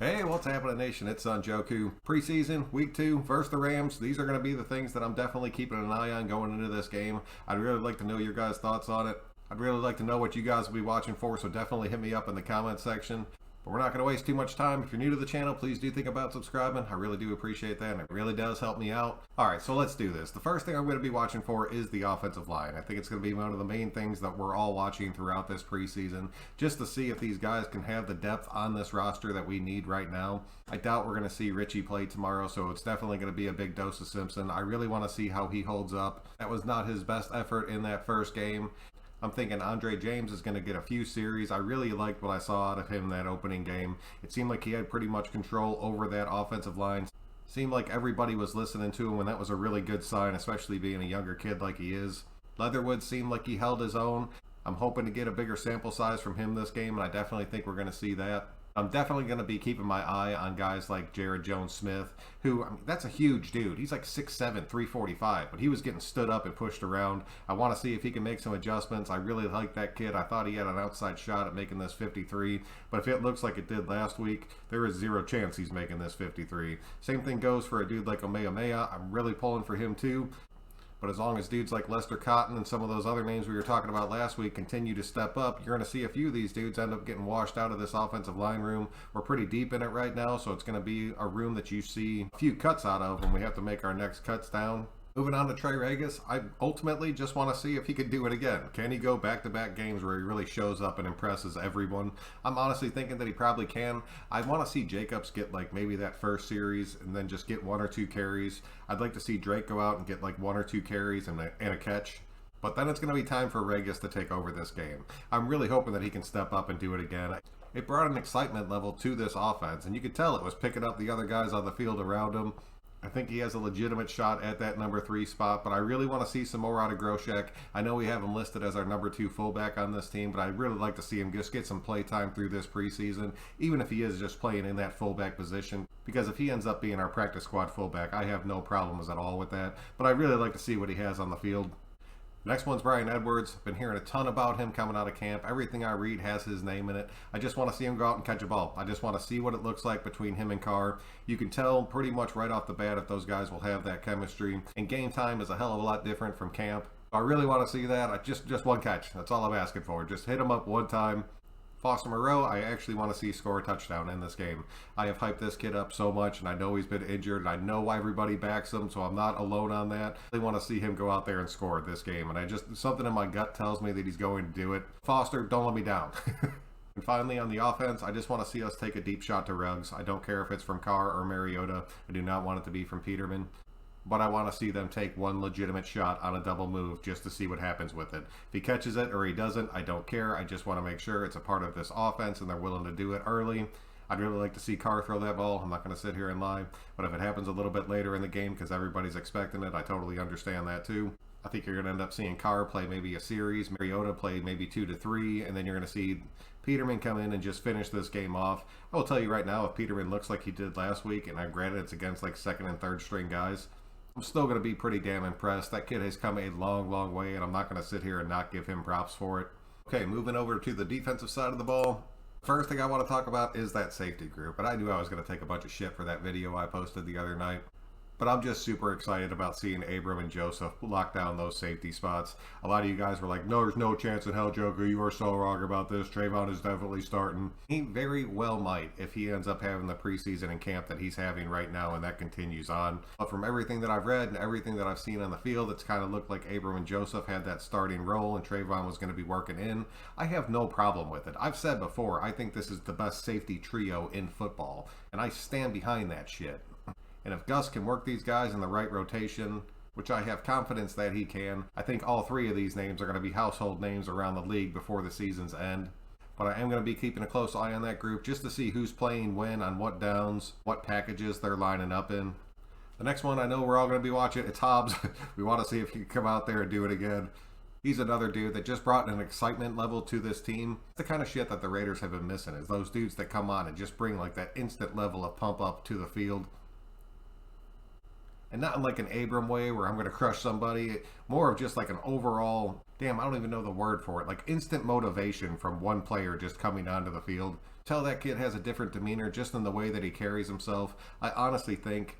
Hey, what's happening, Nation? It's Joku. Preseason, week 2, versus the Rams. These are going to be the things that I'm definitely keeping an eye on going into this game. I'd really like to know your guys' thoughts on it. I'd really like to know what you guys will be watching for, so definitely hit me up in the comment section. But we're not going to waste too much time. If you're new to the channel, please do think about subscribing. I really do appreciate that, and it really does help me out. Alright, so let's do this. The first thing I'm going to be watching for is the offensive line. I think it's going to be one of the main things that we're all watching throughout this preseason, just to see if these guys can have the depth on this roster that we need right now. I doubt we're going to see Richie play tomorrow, so it's definitely going to be a big dose of Simpson. I really want to see how he holds up. That was not his best effort in that first game. I'm thinking Andre James is going to get a few series. I really liked what I saw out of him in that opening game. It seemed like he had pretty much control over that offensive line. Seemed like everybody was listening to him, and that was a really good sign, especially being a younger kid like he is. Leatherwood seemed like he held his own. I'm hoping to get a bigger sample size from him this game, and I definitely think we're going to see that. I'm definitely going to be keeping my eye on guys like Jared Jones-Smith, who, I mean, that's a huge dude. He's like 6'7", 345, but he was getting stood up and pushed around. I want to see if he can make some adjustments. I really like that kid. I thought he had an outside shot at making this 53, but if it looks like it did last week, there is zero chance he's making this 53. Same thing goes for a dude like Omeamea. I'm really pulling for him too. But as long as dudes like Lester Cotton and some of those other names we were talking about last week continue to step up, you're going to see a few of these dudes end up getting washed out of this offensive line room. We're pretty deep in it right now, so it's going to be a room that you see a few cuts out of when we have to make our next cuts down. Moving on to Trey Regas, I ultimately just want to see if he could do it again. Can he go back-to-back games where he really shows up and impresses everyone? I'm honestly thinking that he probably can. I want to see Jacobs get like maybe that first series and then just get 1 or 2 carries. I'd like to see Drake go out and get like 1 or 2 carries and a catch. But then it's going to be time for Regas to take over this game. I'm really hoping that he can step up and do it again. It brought an excitement level to this offense, and you could tell it was picking up the other guys on the field around him. I think he has a legitimate shot at that number 3 spot, but I really want to see some more out of Groshek. I know we have him listed as our number 2 fullback on this team, but I'd really like to see him just get some play time through this preseason, even if he is just playing in that fullback position, because if he ends up being our practice squad fullback, I have no problems at all with that, but I'd really like to see what he has on the field. Next one's Bryan Edwards. Been hearing a ton about him coming out of camp. Everything I read has his name in it. I just want to see him go out and catch a ball. I just want to see what it looks like between him and Carr. You can tell pretty much right off the bat if those guys will have that chemistry. And game time is a hell of a lot different from camp. I really want to see that. Just one catch. That's all I'm asking for. Just hit him up one time. Foster Monroe, I actually want to see score a touchdown in this game. I have hyped this kid up so much, and I know he's been injured, and I know why everybody backs him, so I'm not alone on that. I really want to see him go out there and score this game, and something in my gut tells me that he's going to do it. Foster, don't let me down. And finally, on the offense, I just want to see us take a deep shot to Ruggs. I don't care if it's from Carr or Mariota. I do not want it to be from Peterman. But I want to see them take one legitimate shot on a double move just to see what happens with it. If he catches it or he doesn't, I don't care. I just want to make sure it's a part of this offense and they're willing to do it early. I'd really like to see Carr throw that ball. I'm not going to sit here and lie. But if it happens a little bit later in the game because everybody's expecting it, I totally understand that too. I think you're going to end up seeing Carr play maybe a series, Mariota play maybe 2 to 3, and then you're going to see Peterman come in and just finish this game off. I will tell you right now, if Peterman looks like he did last week, and granted it's against like 2nd and 3rd string guys, I'm still going to be pretty damn impressed. That kid has come a long, long way, and I'm not going to sit here and not give him props for it. Okay, moving over to the defensive side of the ball. First thing I want to talk about is that safety group, and I knew I was going to take a bunch of shit for that video I posted the other night. But I'm just super excited about seeing Abram and Joseph lock down those safety spots. A lot of you guys were like, no, there's no chance in hell, Joker. You are so wrong about this. Trayvon is definitely starting. He very well might if he ends up having the preseason and camp that he's having right now and that continues on. But from everything that I've read and everything that I've seen on the field, it's kind of looked like Abram and Joseph had that starting role and Trayvon was going to be working in. I have no problem with it. I've said before, I think this is the best safety trio in football, and I stand behind that shit. And if Gus can work these guys in the right rotation, which I have confidence that he can, I think all 3 of these names are going to be household names around the league before the season's end. But I am going to be keeping a close eye on that group just to see who's playing when, on what downs, what packages they're lining up in. The next one I know we're all going to be watching, it's Hobbs. We want to see if he can come out there and do it again. He's another dude that just brought an excitement level to this team. The kind of shit that the Raiders have been missing is those dudes that come on and just bring like that instant level of pump up to the field. And not in like an Abram way where I'm going to crush somebody. More of just like an overall, damn, I don't even know the word for it, like instant motivation from one player just coming onto the field. Tell that kid has a different demeanor just in the way that he carries himself. I honestly think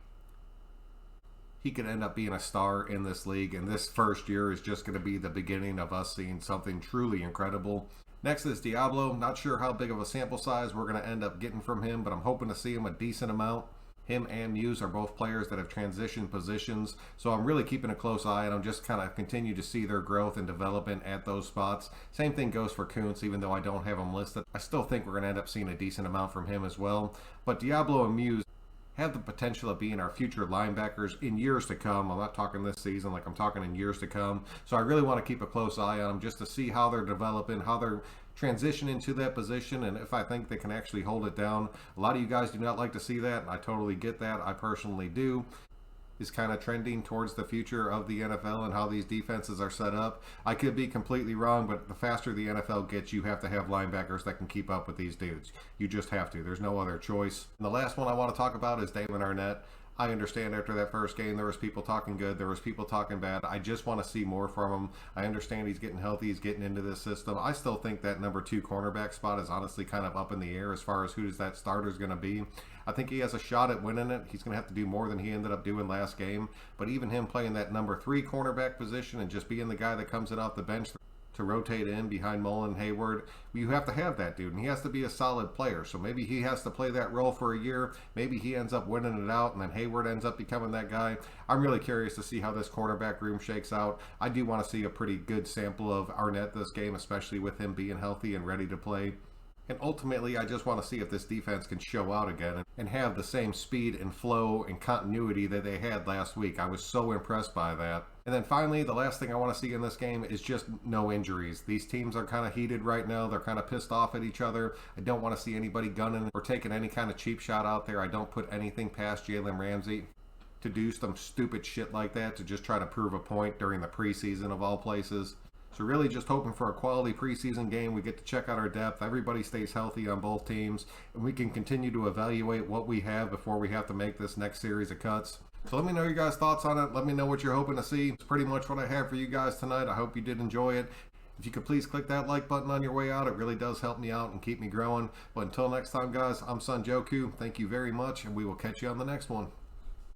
he could end up being a star in this league, and this first year is just going to be the beginning of us seeing something truly incredible. Next is Diablo. Not sure how big of a sample size we're going to end up getting from him, but I'm hoping to see him a decent amount. Him and Muse are both players that have transitioned positions, so I'm really keeping a close eye on them, just kind of continue to see their growth and development at those spots. Same thing goes for Kuntz, even though I don't have him listed. I still think we're going to end up seeing a decent amount from him as well. But Diablo and Muse have the potential of being our future linebackers in years to come. I'm not talking this season, like I'm talking in years to come. So I really want to keep a close eye on them just to see how they're developing, how they're transitioning to that position, and if I think they can actually hold it down. A lot of you guys do not like to see that, and I totally get that. I personally do. Is kind of trending towards the future of the NFL and how these defenses are set up. I could be completely wrong, but the faster the NFL gets, you have to have linebackers that can keep up with these dudes. You just have to. There's no other choice. And the last one I want to talk about is Damon Arnett. I understand after that first game there was people talking good, there was people talking bad. I just want to see more from him. I understand he's getting healthy, he's getting into this system. I still think that number 2 cornerback spot is honestly kind of up in the air as far as who that starter is going to be. I think he has a shot at winning it. He's going to have to do more than he ended up doing last game. But even him playing that number 3 cornerback position and just being the guy that comes in off the bench to rotate in behind Mullen and Hayward, you have to have that dude, and he has to be a solid player. So maybe he has to play that role for a year. Maybe he ends up winning it out, and then Hayward ends up becoming that guy. I'm really curious to see how this cornerback room shakes out. I do want to see a pretty good sample of Arnett this game, especially with him being healthy and ready to play. And ultimately, I just want to see if this defense can show out again and have the same speed and flow and continuity that they had last week. I was so impressed by that. And then finally, the last thing I want to see in this game is just no injuries. These teams are kind of heated right now. They're kind of pissed off at each other. I don't want to see anybody gunning or taking any kind of cheap shot out there. I don't put anything past Jalen Ramsey to do some stupid shit like that to just try to prove a point during the preseason of all places. So really just hoping for a quality preseason game. We get to check out our depth. Everybody stays healthy on both teams. And we can continue to evaluate what we have before we have to make this next series of cuts. So let me know your guys' thoughts on it. Let me know what you're hoping to see. It's pretty much what I have for you guys tonight. I hope you did enjoy it. If you could please click that like button on your way out, it really does help me out and keep me growing. But until next time, guys, I'm Son Joku. Thank you very much, and we will catch you on the next one.